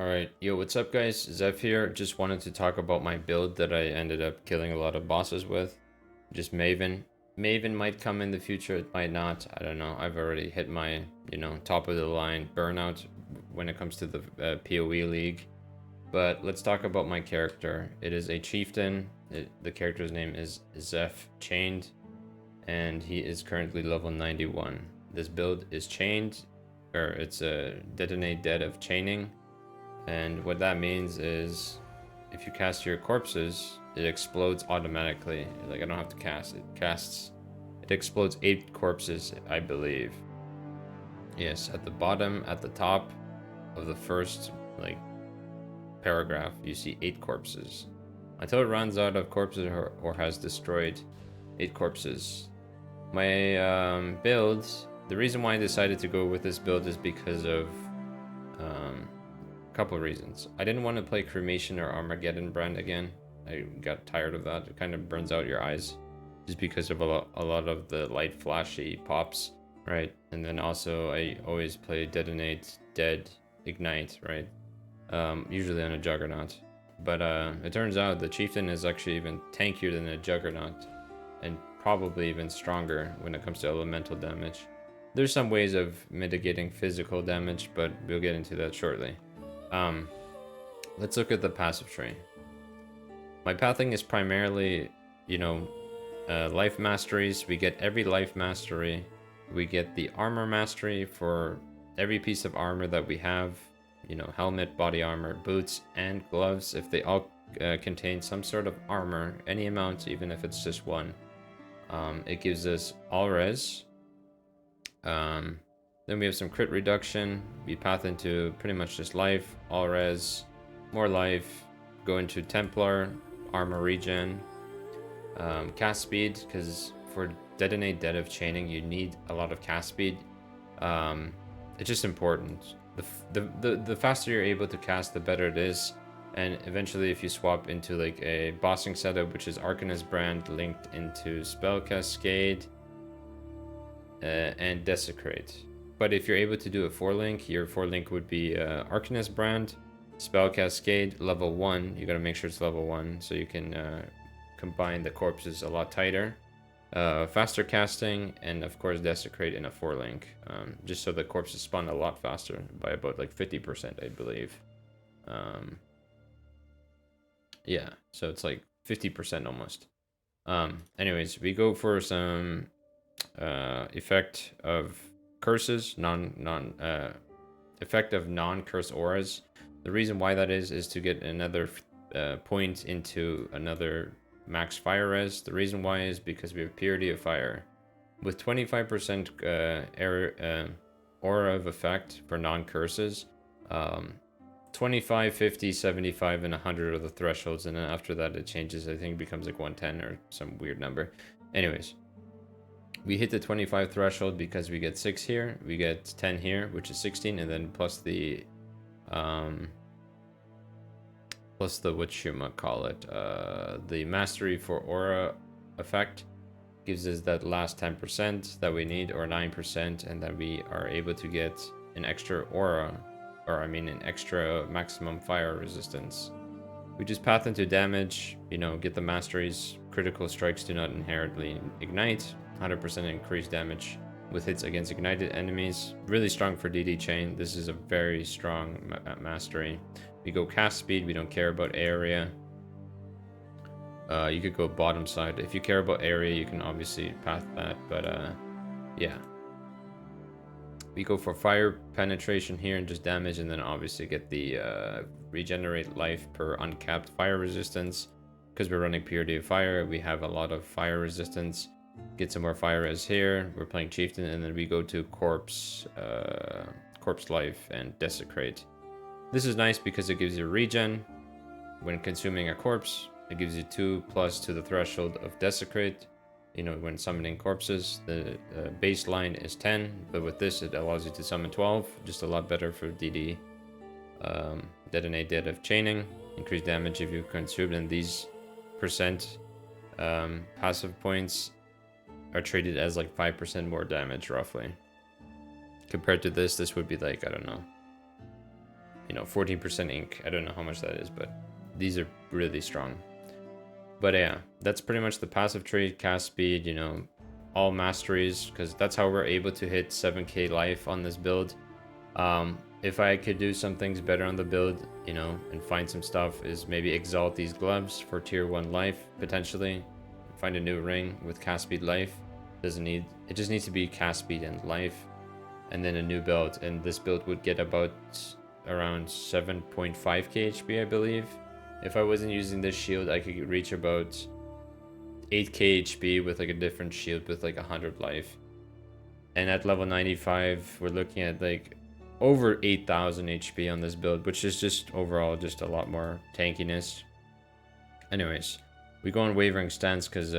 Alright, yo, what's up guys? Zeph here. Just wanted to talk about my build that I ended up killing a lot of bosses with. Just Maven. Maven might come in the future, it might not. I don't know. I've already hit my, top of the line burnout when it comes to the PoE league. But let's talk about my character. It is a Chieftain. The character's name is Zeph Chained, and he is currently level 91. This build is chained, or it's a Detonate dead of chaining. And what that means is if you cast your corpses, it explodes automatically. Like, I don't have to cast it. It explodes 8 corpses, I believe. Yes, at the bottom, at the top of the first, paragraph, you see 8 corpses. Until it runs out of corpses or has destroyed 8 corpses. My build, the reason why I decided to go with this build is because of couple of reasons. I didn't want to play Cremation or Armageddon Brand again. I got tired of that. It kind of burns out your eyes just because of a lot of the light flashy pops, right? And then also I always play Detonate, Dead, Ignite, right? Usually on a Juggernaut. But it turns out the Chieftain is actually even tankier than a Juggernaut and probably even stronger when it comes to elemental damage. There's some ways of mitigating physical damage, but we'll get into that shortly. Let's look at the passive tree. My pathing is primarily, life masteries. We get every life mastery. We get the armor mastery for every piece of armor that we have. Helmet, body armor, boots, and gloves. If they all contain some sort of armor, any amount, even if it's just one. It gives us all res. Then we have some crit reduction. We path into pretty much just life, all res, more life, go into Templar, armor regen, cast speed, because for Detonate Dead of Chaining, you need a lot of cast speed. It's just important. The faster you're able to cast, the better it is. And eventually, if you swap into like a bossing setup, which is Arcanist Brand linked into Spell Cascade and Desecrate. But if you're able to do a 4-link, your 4-link would be Arcanist Brand, Spell Cascade, level 1. You gotta make sure it's level 1 so you can combine the corpses a lot tighter. Faster casting, and of course Desecrate in a 4-link. Just so the corpses spawn a lot faster, by about like 50%, I believe. Yeah, so it's like 50% almost. Anyways, we go for some effect of curses, effect of non-curse auras. The reason why that is to get another point into another max fire res. The reason why is because we have Purity of Fire. With 25% aura of effect for non-curses, 25, 50, 75, and 100 are the thresholds, and then after that it changes. I think it becomes like 110 or some weird number. Anyways, we hit the 25 threshold because we get 6 here, we get 10 here, which is 16, and then plus the the mastery for aura effect gives us that last 10% that we need, or 9%, and then we are able to get an extra aura, or an extra maximum fire resistance. We just path into damage, get the masteries. Critical strikes do not inherently ignite. 100% increased damage with hits against ignited enemies. Really strong for DD Chain. This is a very strong mastery. We go cast speed. We don't care about area. You could go bottom side. If you care about area, you can obviously path that. But yeah. We go for fire penetration here and just damage, and then obviously get the regenerate life per uncapped fire resistance. Because we're running Purity of Fire, we have a lot of fire resistance. Get some more fire res here. We're playing Chieftain, and then we go to Corpse Life and Desecrate. This is nice because it gives you regen when consuming a corpse. It gives you 2+ to the threshold of Desecrate. When summoning corpses, the baseline is 10, but with this it allows you to summon 12. Just a lot better for DD. Detonate Dead of Chaining. Increased damage if you consume, and these percent passive points are treated as like 5% more damage roughly. Compared to this would be like, I don't know, you know, 14% ink. I don't know how much that is, but these are really strong. But yeah, that's pretty much the passive tree, cast speed, you know, all masteries, because that's how we're able to hit 7k life on this build. If I could do some things better on the build, you know, and find some stuff, is maybe exalt these gloves for tier 1 life, potentially. Find a new ring with cast speed life. It just needs to be cast speed and life, and then a new build. And this build would get about around 7.5k HP, I believe. If I wasn't using this shield, I could reach about 8k HP with like a different shield with like 100 life. And at level 95, we're looking at like over 8,000 HP on this build, which is just overall just a lot more tankiness. Anyways, we go on wavering stance because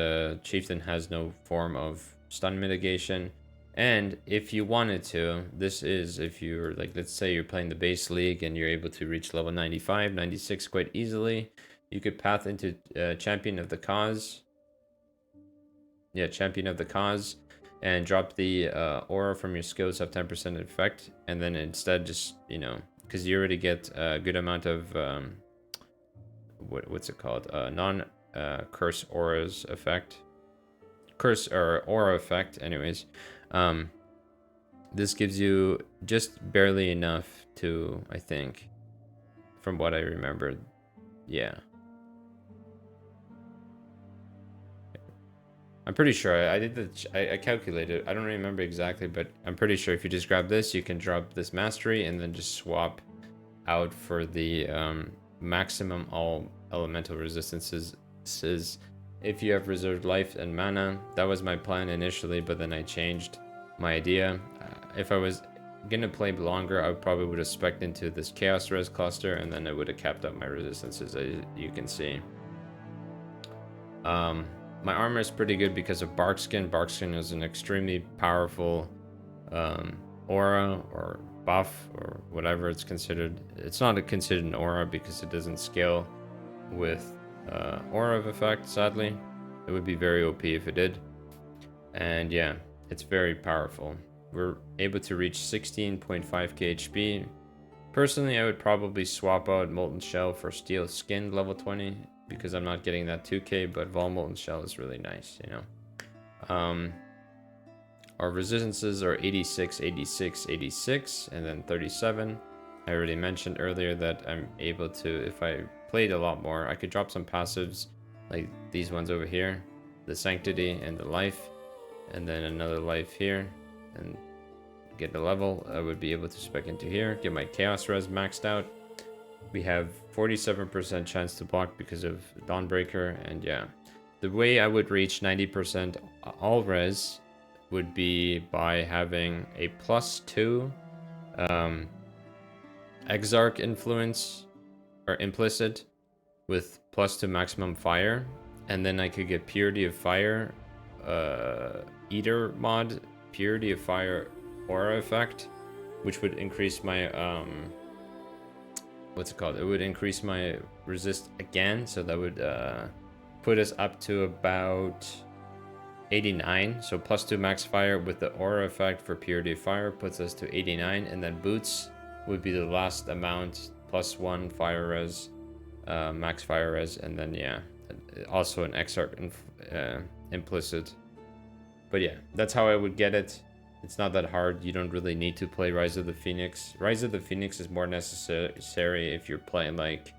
Chieftain has no form of stun mitigation. And if you wanted to, this is if you're like, let's say you're playing the base league and you're able to reach level 95, 96 quite easily, you could path into Champion of the Cause. Yeah, Champion of the Cause, and drop the aura from your skills have 10% effect, and then instead just, you know, because you already get a good amount of what's it called, curse auras effect, curse or aura effect. Anyways, this gives you just barely enough to, I think, from what I remember, yeah. I'm pretty sure I did I calculated. I don't remember exactly, but I'm pretty sure if you just grab this, you can drop this mastery and then just swap out for the maximum all elemental resistances. If you have reserved life and mana. That was my plan initially, but then I changed my idea. If I was gonna play longer, I probably would have spec'd into this chaos res cluster, and then I would have capped up my resistances, as you can see. My armor is pretty good because of Barkskin. Barkskin is an extremely powerful aura or buff or whatever it's considered. It's not considered an aura because it doesn't scale with aura of effect, sadly. It would be very OP if it did. And yeah, it's very powerful. We're able to reach 16.5k HP. Personally, I would probably swap out Molten Shell for Steel Skin level 20. Because I'm not getting that 2k, but Vol Molten Shell is really nice, you know. Our resistances are 86, 86, 86, and then 37. I already mentioned earlier that I'm able to, if I played a lot more, I could drop some passives, like these ones over here, the Sanctity and the Life, and then another Life here, and get a level. I would be able to spec into here, get my Chaos Res maxed out. We have 47% chance to block because of Dawnbreaker, and yeah. The way I would reach 90% all res would be by having a +2 Exarch influence, or implicit, with +2 maximum fire, and then I could get Purity of Fire, Eater mod, Purity of Fire aura effect, which would increase my what's it called? It would increase my resist again, so that would put us up to about 89. So +2 max fire with the aura effect for Purity of Fire puts us to 89, and then boots would be the last amount, +1 fire res, max fire res, and then yeah, also an Exarch implicit. But yeah, that's how I would get it. It's not that hard. You don't really need to play Rise of the Phoenix. Rise of the Phoenix is more necessary if you're playing like,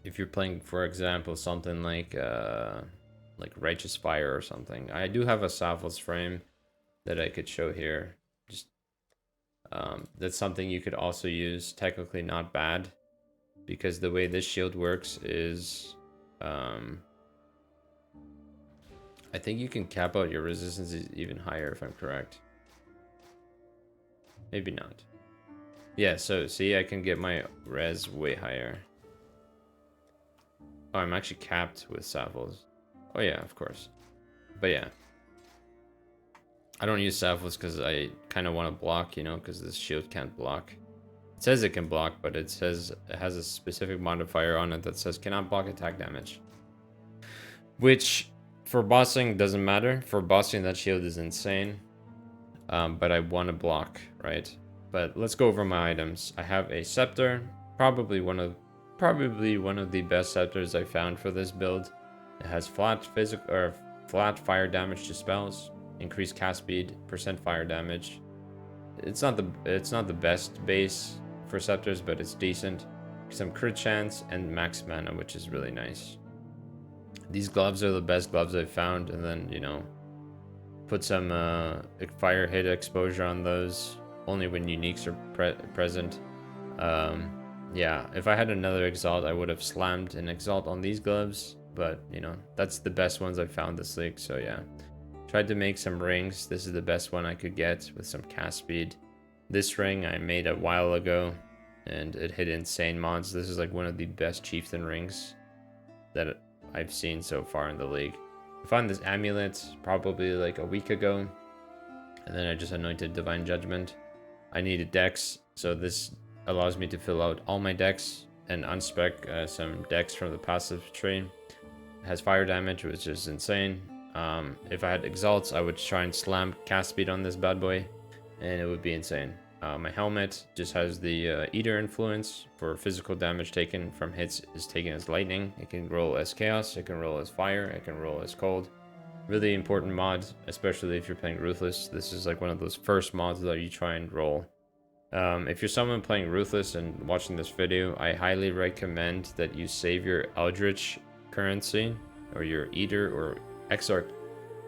if you're playing, for example, something like Righteous Fire or something. I do have a Savos frame that I could show here. Just that's something you could also use. Technically not bad, because the way this shield works is, I think you can cap out your resistance even higher if I'm correct. Maybe not. Yeah, so see, I can get my res way higher. Oh, I'm actually capped with Savos. Oh yeah, of course. But yeah. I don't use Savos because I kind of want to block, you know, because this shield can't block. It says it can block, but it says it has a specific modifier on it that says cannot block attack damage. Which, for bossing, doesn't matter. For bossing, that shield is insane. But I want to block, right? But let's go over my items. I have a scepter, probably one of the best scepters I found for this build. It has flat fire damage to spells, increased cast speed, percent fire damage. It's not the best base for scepters, but it's decent. Some crit chance and max mana, which is really nice. These gloves are the best gloves I've found, and then, you know, put some fire hit exposure on those only when uniques are present. Yeah, if I had another exalt, I would have slammed an exalt on these gloves, but you know, that's the best ones I've found this league. So yeah, tried to make some rings. This is the best one I could get with some cast speed. This ring I made a while ago and it hit insane mods. This is like one of the best Chieftain rings that I've seen so far in the league. I found this amulet probably like a week ago, and then I just anointed Divine Judgment. I needed decks, so this allows me to fill out all my decks and unspec some decks from the passive tree. It has fire damage, which is insane. If I had exalts, I would try and slam cast speed on this bad boy, and it would be insane. My helmet just has the Eater influence for physical damage taken from hits is taken as lightning. It can roll as chaos, it can roll as fire, it can roll as cold. Really important mod, especially if you're playing Ruthless. This is like one of those first mods that you try and roll. If you're someone playing Ruthless and watching this video, I highly recommend that you save your Eldritch currency or your Eater or Exarch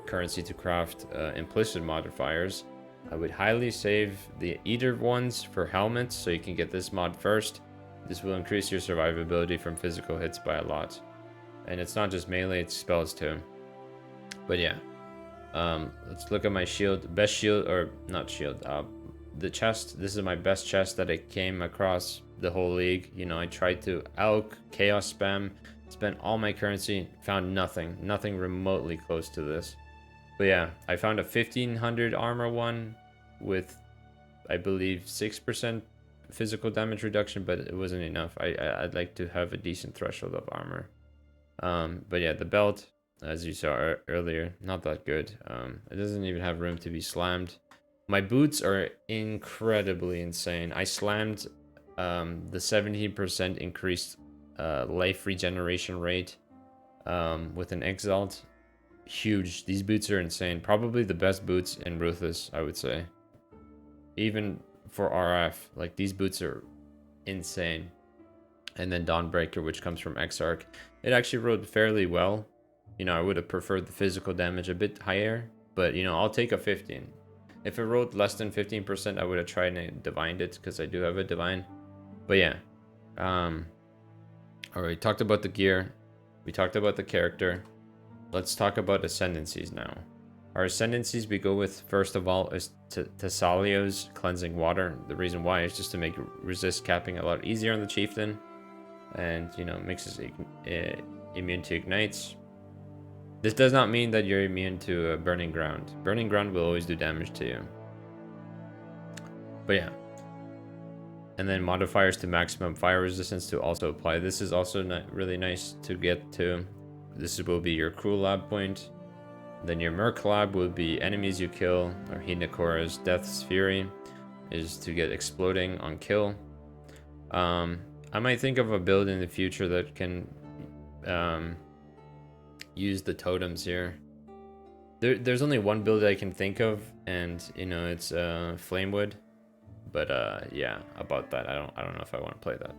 currency to craft implicit modifiers. I would highly save the Eater ones for helmets so you can get this mod first. This will increase your survivability from physical hits by a lot. And it's not just melee, it's spells too. But yeah, let's look at my shield. Best shield, or not shield, the chest. This is my best chest that I came across the whole league. You know, I tried to Elk, Chaos Spam, spent all my currency, found nothing remotely close to this. But yeah, I found a 1500 armor one with, I believe, 6% physical damage reduction, but it wasn't enough. I'd like to have a decent threshold of armor. But yeah, the belt, as you saw earlier, not that good. It doesn't even have room to be slammed. My boots are incredibly insane. I slammed the 17% increased life regeneration rate with an exalt. Huge. These boots are insane. Probably the best boots in Ruthless, I would say. Even for RF, like these boots are insane. And then Dawnbreaker, which comes from Exarch. It actually rode fairly well. You know, I would have preferred the physical damage a bit higher, but you know, I'll take a 15. If it rode less than 15%, I would have tried and divined it because I do have a divine. But yeah. Alright, we talked about the gear. We talked about the character. Let's talk about Ascendancies now. Our Ascendancies we go with, first of all, is Thessalio's Cleansing Water. The reason why is just to make resist capping a lot easier on the Chieftain. And, you know, makes us immune to ignites. This does not mean that you're immune to Burning Ground. Burning Ground will always do damage to you. But yeah. And then modifiers to maximum fire resistance to also apply. This is also really nice to get to. This will be your Cruel Lab point. Then your Merc Lab will be enemies you kill, or Hinakora's Death's Fury is to get exploding on kill. I might think of a build in the future that can use the totems here. There's only one build I can think of, and you know, it's Flamewood. But yeah, about that, I don't know if I want to play that.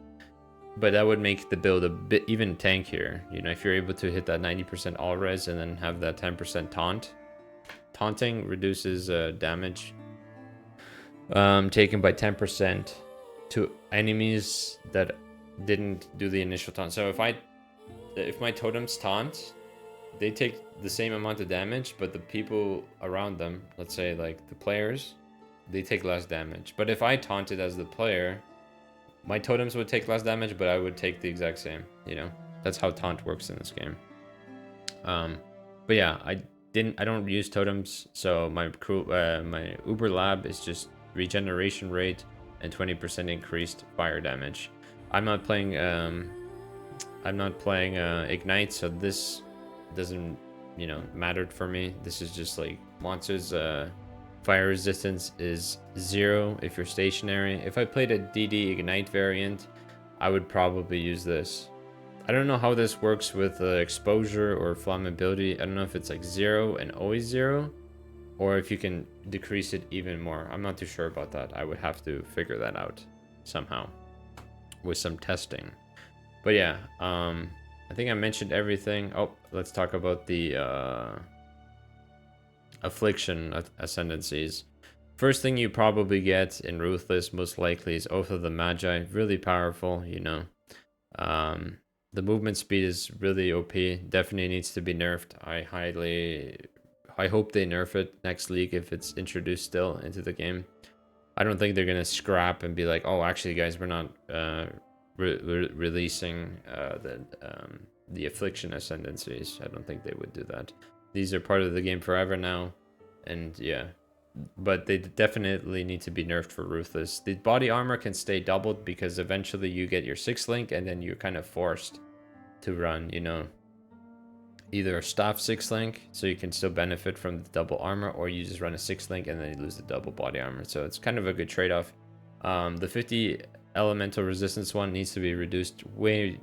But that would make the build a bit even tankier. You know, if you're able to hit that 90% all res and then have that 10% taunt. Taunting reduces damage taken by 10% to enemies that didn't do the initial taunt. So if my totems taunt, they take the same amount of damage, but the people around them, let's say like the players, they take less damage. But if I taunted as the player, my totems would take less damage, but I would take the exact same, you know? That's how taunt works in this game. But yeah, I don't use totems, so my Uber Lab is just regeneration rate and 20% increased fire damage. I'm not playing Ignite, so this doesn't, you know, matter for me. This is just like monsters Fire resistance is 0 if you're stationary. If I played a DD Ignite variant, I would probably use this. I don't know how this works with exposure or flammability. I don't know if it's like 0 and always 0, or if you can decrease it even more. I'm not too sure about that. I would have to figure that out somehow with some testing. But yeah, I think I mentioned everything. Oh, let's talk about the Affliction Ascendancies. First thing you probably get in Ruthless, most likely, is Oath of the Magi. Really powerful, you know. The movement speed is really OP. Definitely needs to be nerfed. I hope they nerf it next league if it's introduced still into the game. I don't think they're gonna scrap and be like, oh, actually, guys, we're not releasing the Affliction Ascendancies. I don't think they would do that. These are part of the game forever now, and yeah, but they definitely need to be nerfed for Ruthless. The body armor can stay doubled because eventually you get your 6th link and then you're kind of forced to run, you know, either a staff 6th link so you can still benefit from the double armor, or you just run a 6th link and then you lose the double body armor. So it's kind of a good trade-off. The 50 elemental resistance one needs to be reduced way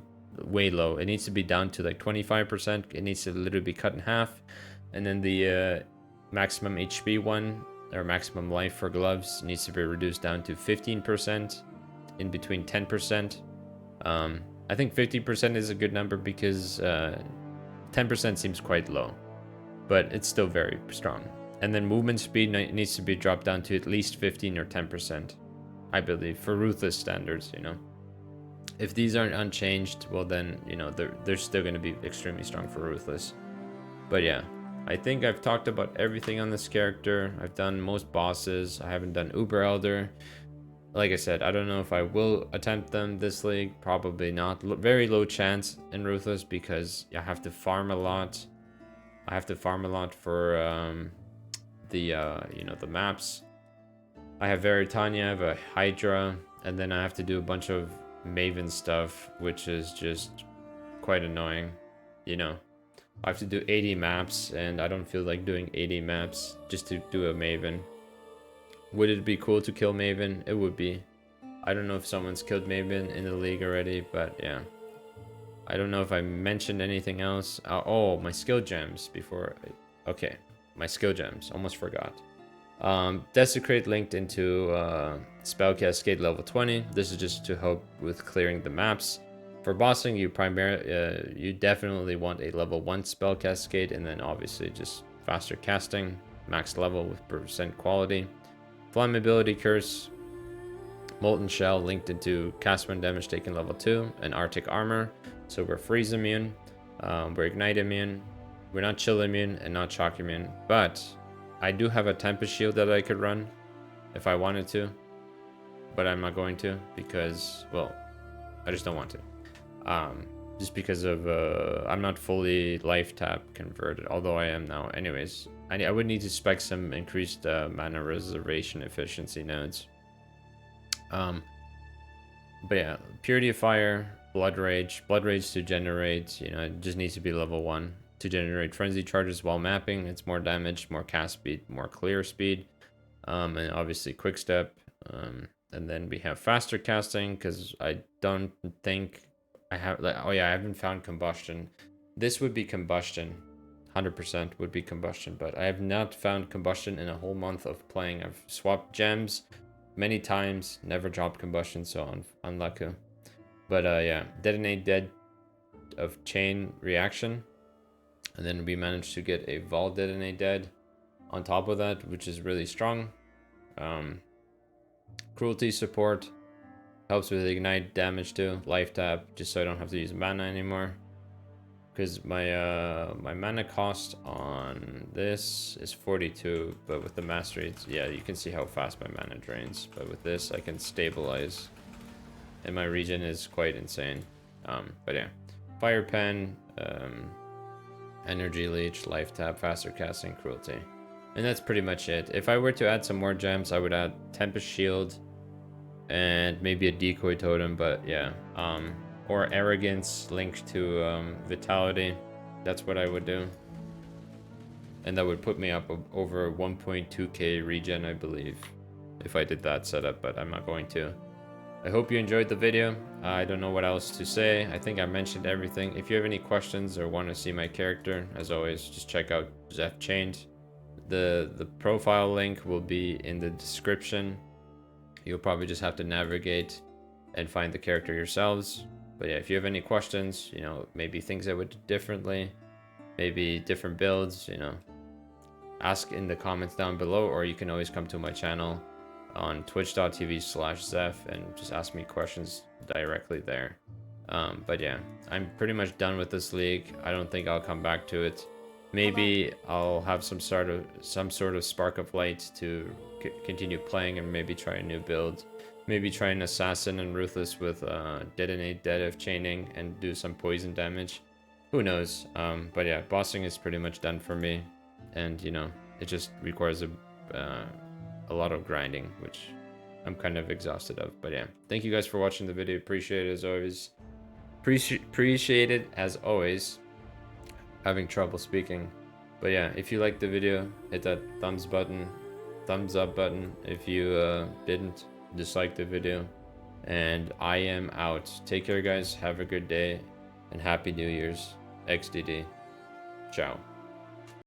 low. It needs to be down to like 25%. It needs to literally be cut in half. And then the maximum HP one, or maximum life for gloves, needs to be reduced down to 15%, in between 10%. I think 50% is a good number because 10% seems quite low, but it's still very strong. And then movement speed needs to be dropped down to at least 15 or 10%, I believe, for Ruthless standards, you know. If these aren't unchanged, well then, you know, they're still going to be extremely strong for Ruthless. But yeah, I think I've talked about everything on this character. I've done most bosses. I haven't done Uber Elder. Like I said, I don't know if I will attempt them this league. Probably not. Very low chance in Ruthless because I have to farm a lot. I have to farm a lot for you know, the maps. I have Veritania, I have a Hydra, and then I have to do a bunch of Maven stuff, which is just quite annoying, you know. I have to do 80 maps, and I don't feel like doing 80 maps just to do a Maven. Would it be cool to kill Maven? It would be. I don't know if someone's killed Maven in the league already, but yeah. I don't know if I mentioned anything else. Oh, my skill gems before. Okay, my skill gems. Almost forgot. Desecrate linked into Spell Cascade level 20. This is just to help with clearing the maps. For bossing, you definitely want a level 1 Spell Cascade, and then obviously just faster casting, max level with percent quality. Flammability Curse, Molten Shell linked into cast when damage taken level 2, and Arctic Armor. So we're freeze immune, we're ignite immune, we're not chill immune, and not shock immune. But I do have a Tempest Shield that I could run if I wanted to, but I'm not going to because, well, I just don't want to. Just because of I'm not fully life tap converted, although I am now. Anyways, I would need to spec some increased mana reservation efficiency nodes. But yeah, Purity of Fire, Blood Rage to generate, you know, it just needs to be level 1 to generate frenzy charges while mapping. It's more damage, more cast speed, more clear speed, and obviously quick step. And then we have faster casting because I don't think I have, like, oh yeah, I haven't found combustion. This would be combustion, 100% would be combustion, but I have not found combustion in a whole month of playing. I've swapped gems many times, never dropped combustion, so I'm unlucky. But yeah, Detonate Dead of Chain Reaction, and then we managed to get a Vol Detonate Dead on top of that, which is really strong. Cruelty support helps with ignite damage too, life tap, just so I don't have to use mana anymore. Because my my mana cost on this is 42, but with the mastery, it's, yeah, you can see how fast my mana drains. But with this, I can stabilize, and my regen is quite insane. But yeah, Fire Pen, Energy Leech, life tap, faster casting, cruelty, and that's pretty much it. If I were to add some more gems, I would add Tempest Shield and maybe a decoy totem, but yeah, or arrogance linked to vitality. That's what I would do. and that would put me up over 1.2k regen, I believe, if I did that setup, but I'm not going to. I hope you enjoyed the video. I don't know what else to say. I think I mentioned everything. If you have any questions or want to see my character, as always, just check out Zeph Chained. The profile link will be in the description. You'll probably just have to navigate and find the character yourselves. But yeah, if you have any questions, you know, maybe things I would do differently, maybe different builds, you know, ask in the comments down below, or you can always come to my channel on twitch.tv/Zeph and just ask me questions directly there. But yeah, I'm pretty much done with this league. I don't think I'll come back to it. Maybe I'll have some sort of spark of light to continue playing and maybe try a new build. Maybe try an assassin and ruthless with detonate, dead chaining, and do some poison damage. Who knows? But yeah, bossing is pretty much done for me, and you know, it just requires a lot of grinding, which I'm kind of exhausted of. But yeah, thank you guys for watching the video. Appreciate it as always. Appreciate it as always. Having trouble speaking. But yeah, if you liked the video, hit that thumbs up button. If you didn't, dislike the video. And I am out. Take care, guys. Have a good day and happy New Year's. XDD. Ciao.